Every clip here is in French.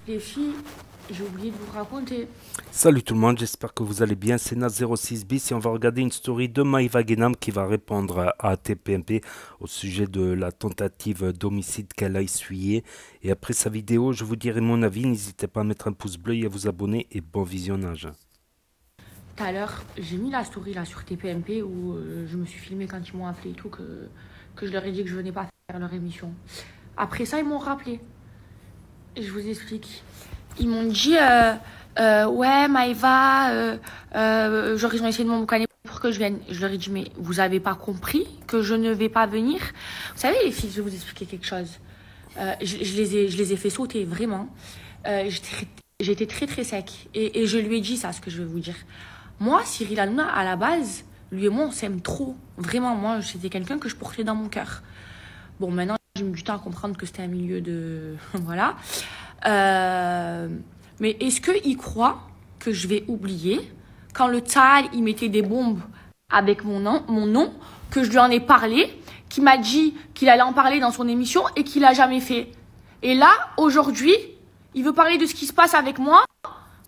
Les filles, j'ai oublié de vous raconter. Salut tout le monde, j'espère que vous allez bien. C'est Naz06bis et on va regarder une story de Maïva Genam qui va répondre à TPMP au sujet de la tentative d'homicide qu'elle a essuyée. Et après sa vidéo, je vous dirai mon avis. N'hésitez pas à mettre un pouce bleu et à vous abonner et bon visionnage. Tout à l'heure, j'ai mis la story là sur TPMP où je me suis filmée quand ils m'ont appelé et tout, que je leur ai dit que je venais pas faire leur émission. Après ça, ils m'ont rappelé. Et je vous explique. Ils m'ont dit, ouais, Maïva, genre ils ont essayé de m'emboucaner pour que je vienne. Je leur ai dit, mais vous avez pas compris que je ne vais pas venir? Vous savez, les filles, je vais vous expliquer quelque chose. Je les ai fait sauter, vraiment. J'étais très très sec. Et je lui ai dit ça, ce que je vais vous dire. Moi, Cyril Hanouna, à la base, lui et moi, on s'aime trop. Vraiment, moi, c'était quelqu'un que je portais dans mon cœur. Bon, maintenant, j'ai mis du temps à comprendre que c'était un milieu de... voilà. Euh, Mais est-ce qu'il croit que je vais oublier quand le Tsahal, il mettait des bombes avec mon nom, que je lui en ai parlé, qu'il m'a dit qu'il allait en parler dans son émission et qu'il l'a jamais fait. Et là, aujourd'hui, il veut parler de ce qui se passe avec moi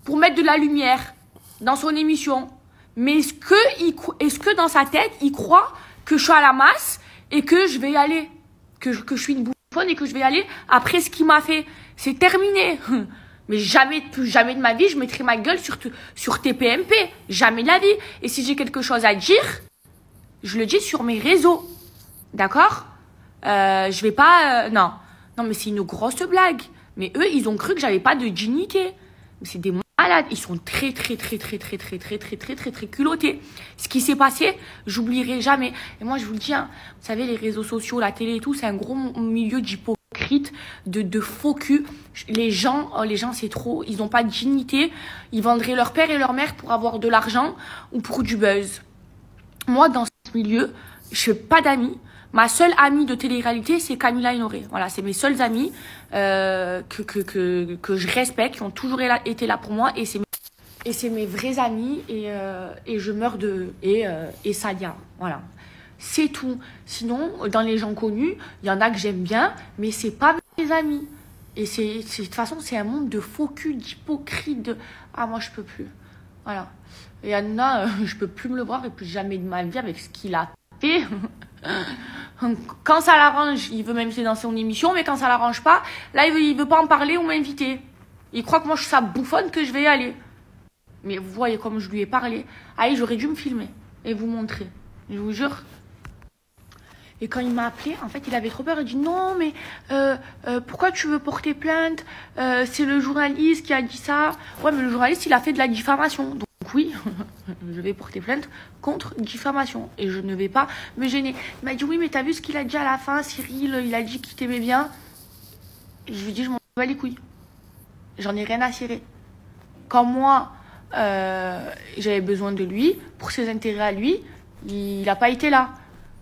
pour mettre de la lumière dans son émission. Mais est-ce que dans sa tête, il croit que je suis à la masse et que je vais y aller, que je suis une bouffonne et que je vais y aller après ce qu'il m'a fait? C'est terminé. Mais jamais, plus jamais de ma vie, je mettrai ma gueule sur TPMP. Jamais de la vie. Et si j'ai quelque chose à dire, je le dis sur mes réseaux. D'accord? Je vais pas... non. Non, mais c'est une grosse blague. Mais eux, ils ont cru que j'avais pas de dignité. Mais c'est des malades. Ils sont très, très, très, très, très, très, très, très, très, très, très culottés. Ce qui s'est passé, j'oublierai jamais. Et moi, je vous le dis, hein, vous savez, les réseaux sociaux, la télé et tout, c'est un gros milieu d'hypocrites, de faux cul. Les gens, c'est trop. Ils n'ont pas de dignité. Ils vendraient leur père et leur mère pour avoir de l'argent ou pour du buzz. Moi, dans ce milieu, je n'ai pas d'amis. Ma seule amie de télé-réalité, c'est Camilla Honoré. Voilà, c'est mes seuls amis que je respecte, qui ont toujours été là pour moi. Et c'est mes vrais amis. Et je meurs de... Et Sadia. Voilà. C'est tout. Sinon, dans les gens connus, il y en a que j'aime bien, mais c'est pas mes amis. Et de toute façon, c'est un monde de faux cul, d'hypocrite. Ah, moi, je peux plus. Voilà. Et Anna, je peux plus me le voir et plus jamais de ma vie avec ce qu'il a fait. Quand ça l'arrange, il veut m'inviter dans son émission, mais quand ça l'arrange pas, là, il veut pas en parler ou m'inviter. Il croit que moi, je suis sa bouffonne, que je vais y aller. Mais vous voyez comme je lui ai parlé. Allez, j'aurais dû me filmer et vous montrer. Je vous jure. Et quand il m'a appelé, en fait, il avait trop peur. Il dit non, mais pourquoi tu veux porter plainte? C'est le journaliste qui a dit ça. Ouais, mais le journaliste, il a fait de la diffamation. Donc oui, je vais porter plainte contre diffamation. Et je ne vais pas me gêner. Il m'a dit oui, mais t'as vu ce qu'il a dit à la fin, Cyril? Il a dit qu'il t'aimait bien. Et je lui ai dit, je m'en bats les couilles. J'en ai rien à cirer. Quand moi, j'avais besoin de lui, pour ses intérêts à lui, il n'a pas été là.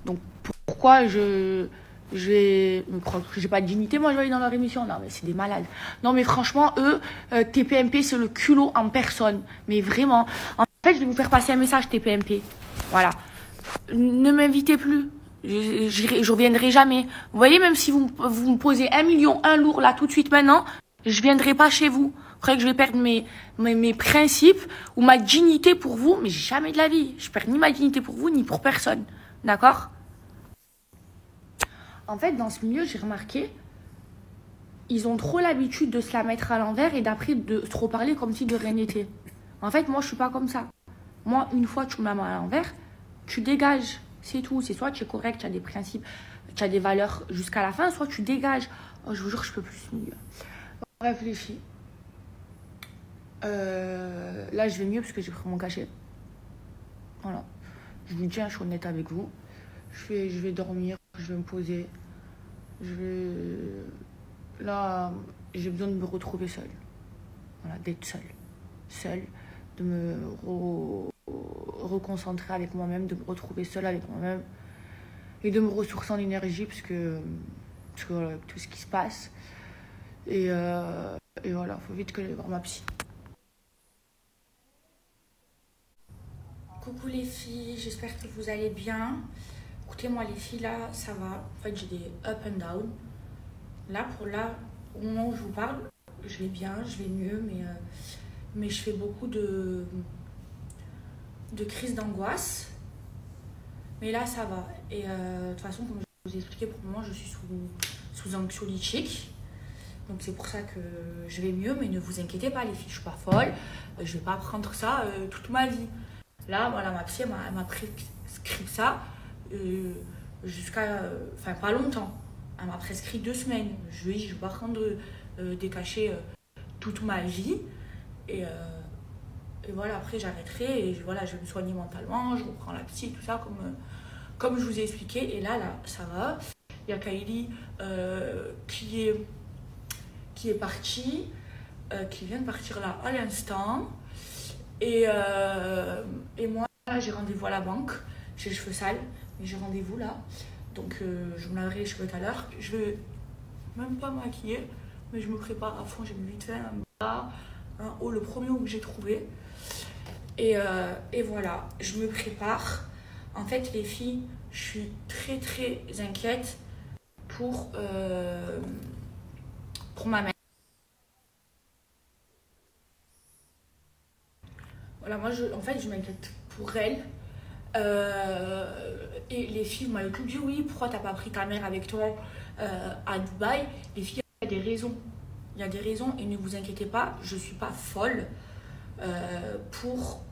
Donc pourquoi j'ai pas de dignité, moi je vais aller dans leur émission? Non, mais c'est des malades. Non, mais franchement, eux, TPMP, c'est le culot en personne. Mais vraiment. En fait, je vais vous faire passer un message, TPMP. Voilà. Ne m'invitez plus. Je reviendrai jamais. Vous voyez, même si vous me posez 1 million, un lourd là tout de suite maintenant, je viendrai pas chez vous. Vous croyez que je vais perdre mes principes ou ma dignité pour vous? Mais jamais de la vie. Je perds ni ma dignité pour vous, ni pour personne. D'accord? En fait, dans ce milieu, j'ai remarqué, ils ont trop l'habitude de se la mettre à l'envers et d'après de trop parler comme si de rien n'était. En fait, moi, je suis pas comme ça. Moi, une fois que tu me la mets à l'envers, tu dégages. C'est tout. C'est soit tu es correct, tu as des principes, tu as des valeurs jusqu'à la fin, soit tu dégages. Oh, je vous jure, je peux plus ce milieu. Bref, les filles. Là, je vais mieux parce que j'ai pris mon cachet. Voilà. Je vous dis, je suis honnête avec vous. Je vais dormir, je vais me poser. Là, j'ai besoin de me retrouver seule. Voilà, d'être seule. Seule, de me reconcentrer avec moi-même, de me retrouver seule avec moi-même. Et de me ressourcer en énergie parce que voilà, avec tout ce qui se passe. Et voilà, faut vite que j'aille voir ma psy. Coucou les filles, j'espère que vous allez bien. Écoutez, moi les filles, là, ça va. En fait, j'ai des up and down. Là, au moment où je vous parle, je vais bien, je vais mieux, mais je fais beaucoup de crises d'angoisse. Mais là, ça va. Et de toute façon, comme je vous ai expliqué, pour le moment, je suis sous anxiolytique. Donc c'est pour ça que je vais mieux, mais ne vous inquiétez pas les filles, je suis pas folle. Je vais pas prendre ça toute ma vie. Là, voilà, ma psy, elle m'a prescrit ça jusqu'à... Enfin, pas longtemps. Elle m'a prescrit 2 semaines. Je lui ai dit, je vais pas prendre des cachets toute ma vie. Et voilà, après j'arrêterai et voilà, je vais me soigner mentalement, je reprends la psy, tout ça, comme je vous ai expliqué. Et là, ça va. Il y a Kylie qui est partie, qui vient de partir là à l'instant. Et moi, là, j'ai rendez-vous à la banque. J'ai les cheveux sales, mais j'ai rendez-vous là. Donc, je me laverai les cheveux tout à l'heure. Je vais même pas me maquiller, mais je me prépare à fond. J'ai mis vite fait un haut, le premier haut que j'ai trouvé. Et voilà, je me prépare. En fait, les filles, je suis très très inquiète pour ma mère. Voilà, moi, en fait, je m'inquiète pour elle. Et les filles m'avaient tout dit, oui, pourquoi t'as pas pris ta mère avec toi à Dubaï? Les filles, il y a des raisons. Il y a des raisons et ne vous inquiétez pas, je suis pas folle pour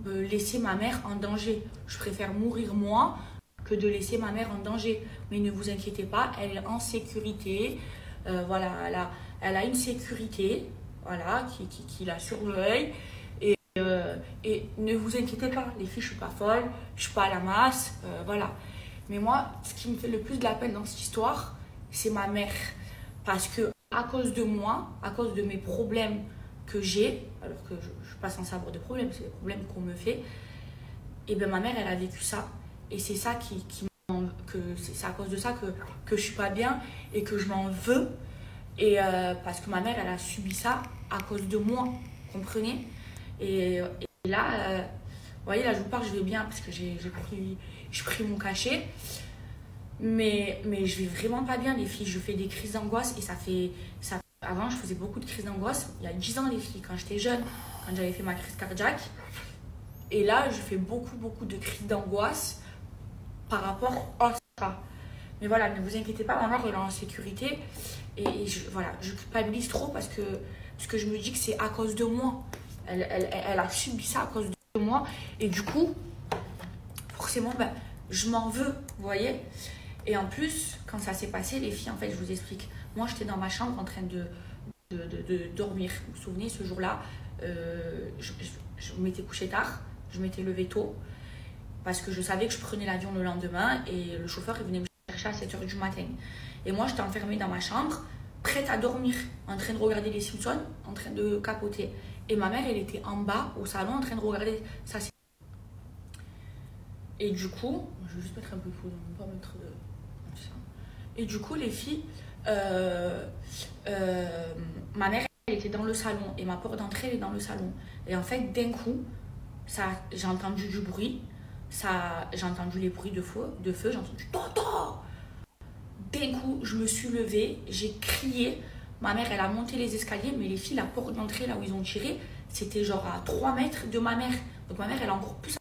laisser ma mère en danger. Je préfère mourir moi que de laisser ma mère en danger. Mais ne vous inquiétez pas, elle est en sécurité. Voilà, elle a une sécurité, voilà, qui la surveille. Et ne vous inquiétez pas, les filles, je suis pas folle, je suis pas à la masse, voilà. Mais moi, ce qui me fait le plus de la peine dans cette histoire, c'est ma mère. Parce que à cause de moi, à cause de mes problèmes que j'ai, alors que je ne suis pas censée avoir de problèmes, c'est des problèmes qu'on me fait, et bien ma mère, elle a vécu ça. Et c'est ça c'est à cause de ça que je suis pas bien et que je m'en veux. Et parce que ma mère, elle a subi ça à cause de moi, comprenez? Et là, vous voyez, là je vous parle, je vais bien parce que j'ai pris mon cachet. Mais je vais vraiment pas bien, les filles. Je fais des crises d'angoisse et avant, je faisais beaucoup de crises d'angoisse. Il y a 10 ans, les filles, quand j'étais jeune, quand j'avais fait ma crise cardiaque. Et là, je fais beaucoup de crises d'angoisse par rapport à ça. Mais voilà, ne vous inquiétez pas, ma mère elle est en sécurité. Et voilà, je culpabilise trop parce que je me dis que c'est à cause de moi. Elle a subi ça à cause de moi. Et du coup, forcément, ben, je m'en veux, vous voyez. Et en plus, quand ça s'est passé, les filles, en fait, je vous explique. Moi, j'étais dans ma chambre en train de dormir. Vous vous souvenez, ce jour-là, je m'étais couchée tard, je m'étais levée tôt. Parce que je savais que je prenais l'avion le lendemain et le chauffeur, il venait me chercher à 7 h du matin. Et moi, j'étais enfermée dans ma chambre, prête à dormir, en train de regarder les Simpsons, en train de capoter. Et ma mère, elle était en bas, au salon, en train de regarder ça. Et du coup, je vais juste mettre un peu de poudre, on ne va pas mettre de... Et du coup, les filles, ma mère, elle était dans le salon et ma porte d'entrée, elle est dans le salon. Et en fait, d'un coup, j'ai entendu du bruit, j'ai entendu les bruits de feu, j'ai entendu Toto. D'un coup, je me suis levée, j'ai crié. Ma mère, elle a monté les escaliers, mais les filles, la porte d'entrée, là où ils ont tiré, c'était genre à 3 mètres de ma mère. Donc ma mère, elle a encore plus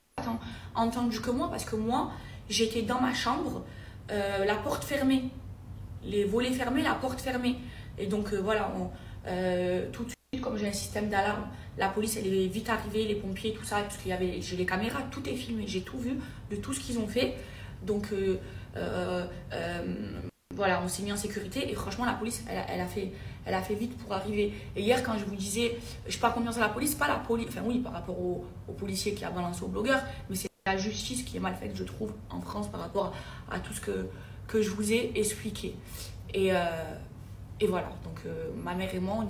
entendu que moi, parce que moi, j'étais dans ma chambre, la porte fermée. Les volets fermés, la porte fermée. Et donc voilà, tout de suite, comme j'ai un système d'alarme, la police, elle est vite arrivée, les pompiers, tout ça, parce qu'il y avait, j'ai les caméras, tout est filmé, j'ai tout vu de tout ce qu'ils ont fait. Donc voilà, on s'est mis en sécurité et franchement la police elle a fait vite pour arriver. Et hier quand je vous disais je n'ai pas confiance à la police, pas la police, enfin oui par rapport aux policiers qui a balancé aux blogueurs, mais c'est la justice qui est mal faite je trouve en France par rapport à tout ce que je vous ai expliqué. Et voilà, donc ma mère et moi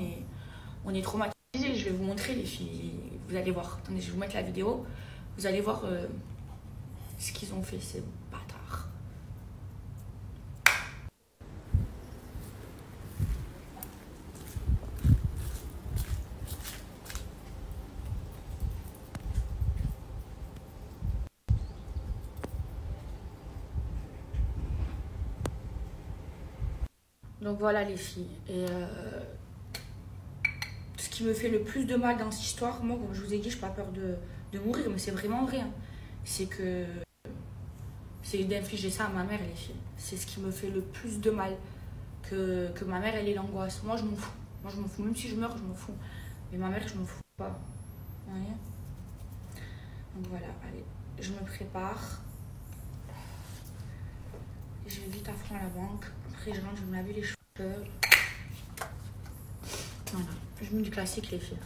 on est traumatisés. Je vais vous montrer les filles, vous allez voir, attendez je vais vous mettre la vidéo, vous allez voir ce qu'ils ont fait ces bâtards. Donc voilà les filles. Et qui me fait le plus de mal dans cette histoire, moi, comme je vous ai dit, je n'ai pas peur de mourir, mais c'est vraiment vrai. Hein. C'est que c'est d'infliger ça à ma mère, les filles. C'est ce qui me fait le plus de mal. Que ma mère, elle ait l'angoisse. Moi, je m'en fous. Moi, je m'en fous. Même si je meurs, je m'en fous. Mais ma mère, je m'en fous pas. Vous voyez? Donc voilà, allez, je me prépare. Je vais vite à fond à la banque. Après, je rentre, je vais me laver les cheveux. Voilà, je mets du classique, les filles.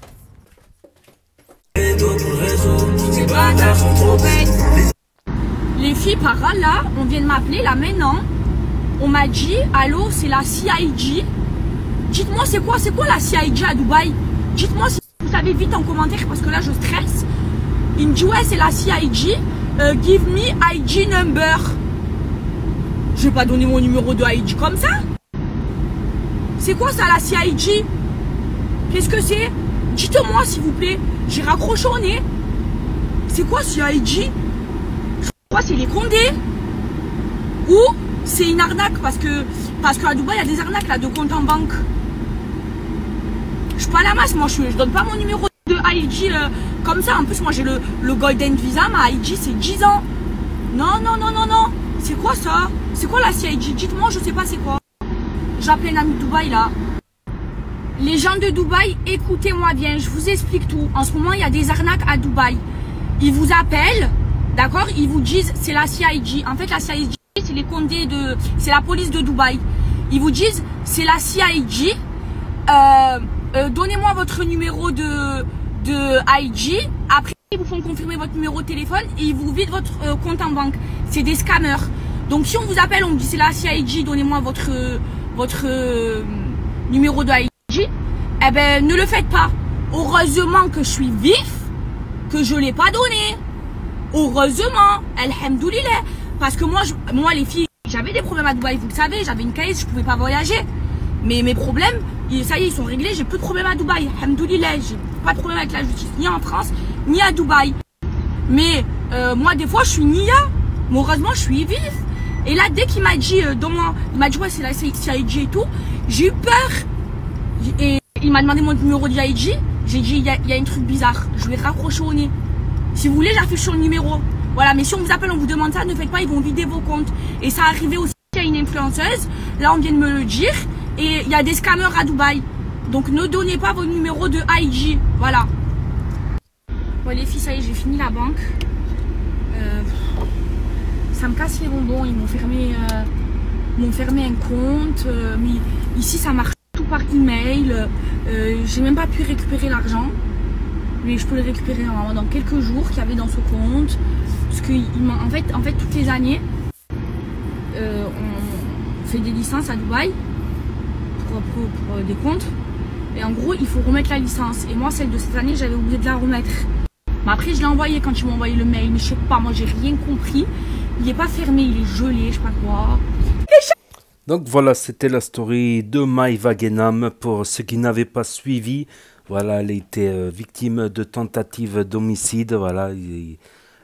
Les filles, par là, on vient de m'appeler là maintenant. On m'a dit, allô, c'est la CIG. Dites-moi, c'est quoi la CIG à Dubaï? Dites-moi si vous savez vite en commentaire parce que là, je stresse. Il me dit, ouais, c'est la CIG. Give me IG number. Je vais pas donner mon numéro de IG comme ça. C'est quoi ça, la CIG? Qu'est-ce que c'est? Dites-moi, s'il vous plaît. J'ai raccroché au nez. C'est quoi CIG? Je crois que c'est les Condés. Ou c'est une arnaque parce qu'à Dubaï, il y a des arnaques là de compte en banque. Je suis pas la masse, moi je donne pas mon numéro de IG comme ça. En plus, moi j'ai le Golden Visa, ma IG c'est 10 ans. Non, non, non, non, non. C'est quoi ça? C'est quoi la CIG? Dites-moi, je sais pas c'est quoi. J'appelle un ami de Dubaï là. Les gens de Dubaï, écoutez-moi bien, je vous explique tout. En ce moment, il y a des arnaques à Dubaï. Ils vous appellent, d'accord? Ils vous disent c'est la CIG. En fait, la CIG, c'est les condés c'est la police de Dubaï. Ils vous disent c'est la CIG. Donnez-moi votre numéro de IG. Après, ils vous font confirmer votre numéro de téléphone et ils vous vident votre compte en banque. C'est des scammers. Donc, si on vous appelle, on vous dit c'est la CIG, donnez-moi votre numéro de IG. Eh ben, ne le faites pas. Heureusement que je suis vif, que je l'ai pas donné. Heureusement, alhamdoulilah. Parce que moi, les filles, j'avais des problèmes à Dubaï, vous le savez, j'avais une caisse, je pouvais pas voyager. Mais mes problèmes, ça y est, ils sont réglés, j'ai plus de problèmes à Dubaï. Alhamdoulilah, j'ai pas de problème avec la justice, ni en France, ni à Dubaï. Mais moi, des fois, je suis nia. Mais heureusement, je suis vif. Et là, dès qu'il m'a dit, il m'a dit, ouais, c'est la CIG et tout, j'ai eu peur. Et il m'a demandé mon numéro de IG. J'ai dit, il y a un truc bizarre. Je vais raccrocher au nez. Si vous voulez, j'affiche sur le numéro. Voilà, mais si on vous appelle, on vous demande ça, ne faites pas, ils vont vider vos comptes. Et ça arrivait aussi à une influenceuse. Là, on vient de me le dire. Et il y a des scammers à Dubaï. Donc, ne donnez pas vos numéros de IG. Voilà. Bon, les filles, ça y est, j'ai fini la banque. Ça me casse les bonbons. Ils m'ont fermé un compte. Mais ici, ça marche tout par email. J'ai même pas pu récupérer l'argent. Mais je peux le récupérer dans quelques jours qu'il y avait dans ce compte. Parce que en fait, toutes les années, on fait des licences à Dubaï pour des comptes. Et en gros, il faut remettre la licence. Et moi, celle de cette année, j'avais oublié de la remettre. Mais après, je l'ai envoyé quand ils m'ont envoyé le mail. Mais je sais pas, moi, j'ai rien compris. Il est pas fermé, il est gelé, je sais pas quoi. Donc voilà, c'était la story de Maïva Guénam. Pour ceux qui n'avaient pas suivi, voilà, elle était victime de tentative d'homicide. Voilà,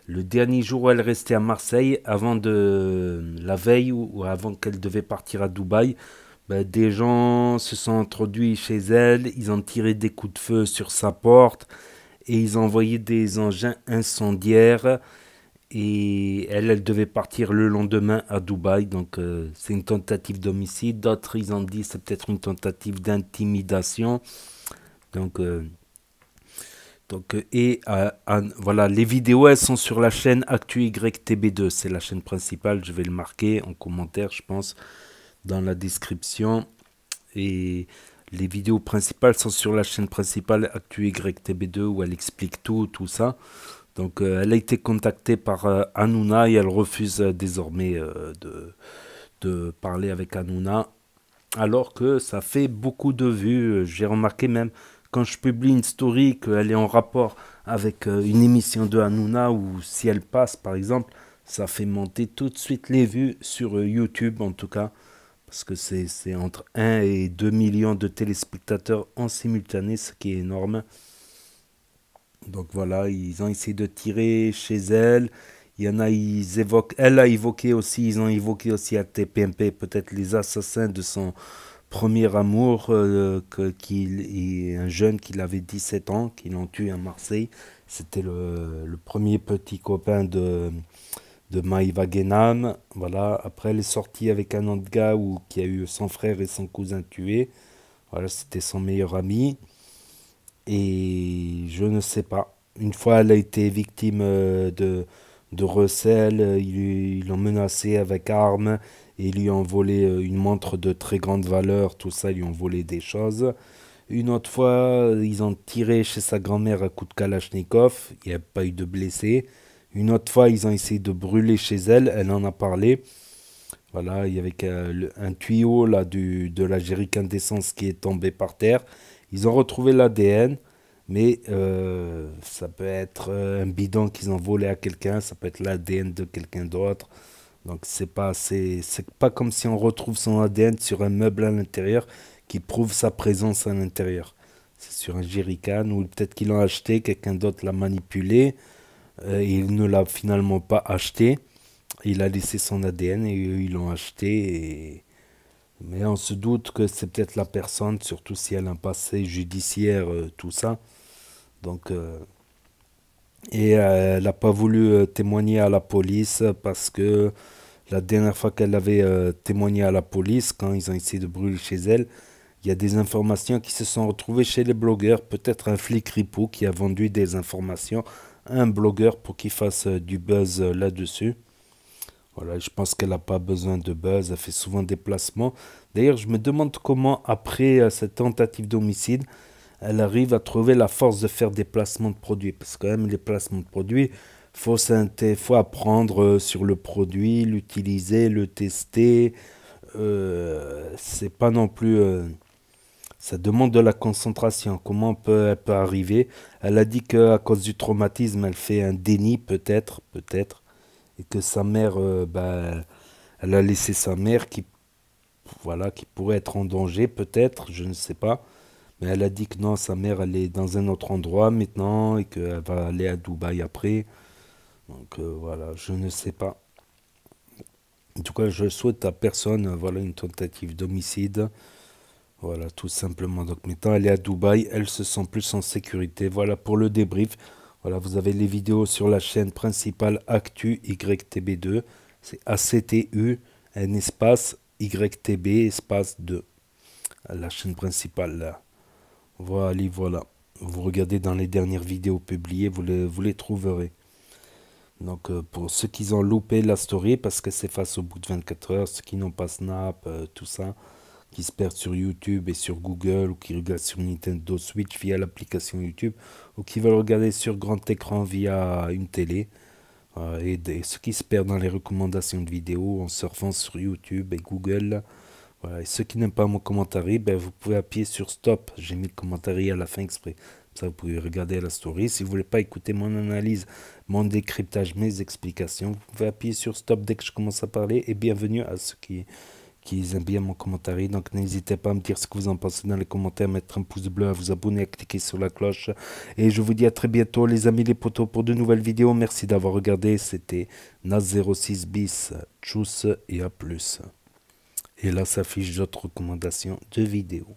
le dernier jour où elle restait à Marseille, avant la veille ou avant qu'elle devait partir à Dubaï, ben, des gens se sont introduits chez elle. Ils ont tiré des coups de feu sur sa porte et ils ont envoyé des engins incendiaires. Et elle devait partir le lendemain à Dubaï, donc c'est une tentative d'homicide. D'autres, ils ont dit c'est peut-être une tentative d'intimidation. Donc voilà, les vidéos, elles sont sur la chaîne ActuYTB2, c'est la chaîne principale. Je vais le marquer en commentaire, je pense, dans la description. Et les vidéos principales sont sur la chaîne principale ActuYTB2 où elle explique tout ça. Donc elle a été contactée par Hanouna et elle refuse désormais de parler avec Hanouna. Alors que ça fait beaucoup de vues. J'ai remarqué même quand je publie une story qu'elle est en rapport avec une émission de Hanouna ou si elle passe par exemple, ça fait monter tout de suite les vues sur YouTube en tout cas. Parce que c'est entre 1 et 2 millions de téléspectateurs en simultané, ce qui est énorme. Donc voilà, ils ont essayé de tirer chez elle. Il y en a, ils ont évoqué aussi à TPMP peut-être les assassins de son premier amour, qu'il est un jeune qui avait 17 ans, qui l'ont tué à Marseille. C'était le premier petit copain de Maïva Guénam. Voilà. Après, elle est sortie avec un autre gars qui a eu son frère et son cousin tués. Voilà, c'était son meilleur ami. Et je ne sais pas. Une fois, elle a été victime de recel. Ils l'ont menacé avec armes et ils lui ont volé une montre de très grande valeur. Tout ça, ils lui ont volé des choses. Une autre fois, ils ont tiré chez sa grand-mère à coups de Kalachnikov. Il n'y a pas eu de blessés. Une autre fois, ils ont essayé de brûler chez elle. Elle en a parlé. Voilà, il y avait un tuyau là, de la jerrycan d'essence qui est tombé par terre. Ils ont retrouvé l'ADN, mais ça peut être un bidon qu'ils ont volé à quelqu'un, ça peut être l'ADN de quelqu'un d'autre. Donc c'est pas comme si on retrouve son ADN sur un meuble à l'intérieur qui prouve sa présence à l'intérieur. C'est sur un jerrycan ou peut-être qu'ils l'ont acheté, quelqu'un d'autre l'a manipulé et il ne l'a finalement pas acheté. Il a laissé son ADN et eux, ils l'ont acheté. Mais on se doute que c'est peut-être la personne, surtout si elle a un passé judiciaire, tout ça. Donc, elle n'a pas voulu témoigner à la police parce que la dernière fois qu'elle avait témoigné à la police, quand ils ont essayé de brûler chez elle, il y a des informations qui se sont retrouvées chez les blogueurs. Peut-être un flic ripou qui a vendu des informations à un blogueur pour qu'il fasse du buzz là-dessus. Voilà, je pense qu'elle n'a pas besoin de buzz, elle fait souvent des placements. D'ailleurs, je me demande comment, après cette tentative d'homicide, elle arrive à trouver la force de faire des placements de produits. Parce que quand même, les placements de produits, faut apprendre sur le produit, l'utiliser, le tester. C'est pas non plus... ça demande de la concentration. Comment elle peut arriver? Elle a dit qu'à cause du traumatisme, elle fait un déni, peut-être, peut-être. Et que sa mère, elle a laissé sa mère voilà, qui pourrait être en danger, peut-être, je ne sais pas. Mais elle a dit que non, sa mère, elle est dans un autre endroit maintenant et qu'elle va aller à Dubaï après. Donc voilà, je ne sais pas. En tout cas, je souhaite à personne, voilà, une tentative d'homicide. Voilà, tout simplement. Donc maintenant, elle est à Dubaï, elle se sent plus en sécurité. Voilà pour le débrief. Voilà, vous avez les vidéos sur la chaîne principale Actu YTB2. C'est ACTU, un espace YTB, espace 2. La chaîne principale, là. Voilà, voilà. Vous regardez dans les dernières vidéos publiées, vous les trouverez. Donc, pour ceux qui ont loupé la story, parce que c'est face au bout de 24 heures, ceux qui n'ont pas Snap, tout ça, qui se perdent sur YouTube et sur Google, ou qui regardent sur Nintendo Switch via l'application YouTube, ou qui veulent regarder sur grand écran via une télé, et ceux qui se perdent dans les recommandations de vidéos en surfant sur YouTube et Google. Voilà. Et ceux qui n'aiment pas mon commentaire, ben, vous pouvez appuyer sur stop. J'ai mis le commentaire à la fin exprès. Comme ça, vous pouvez regarder la story. Si vous ne voulez pas écouter mon analyse, mon décryptage, mes explications, vous pouvez appuyer sur stop dès que je commence à parler. Et bienvenue à ceux qui aiment bien mon commentaire. Donc n'hésitez pas à me dire ce que vous en pensez dans les commentaires, mettre un pouce bleu, à vous abonner, à cliquer sur la cloche. Et je vous dis à très bientôt les amis les potos pour de nouvelles vidéos. Merci d'avoir regardé. C'était Nas06 bis. Tchuss et à plus. Et là s'affiche d'autres recommandations de vidéos.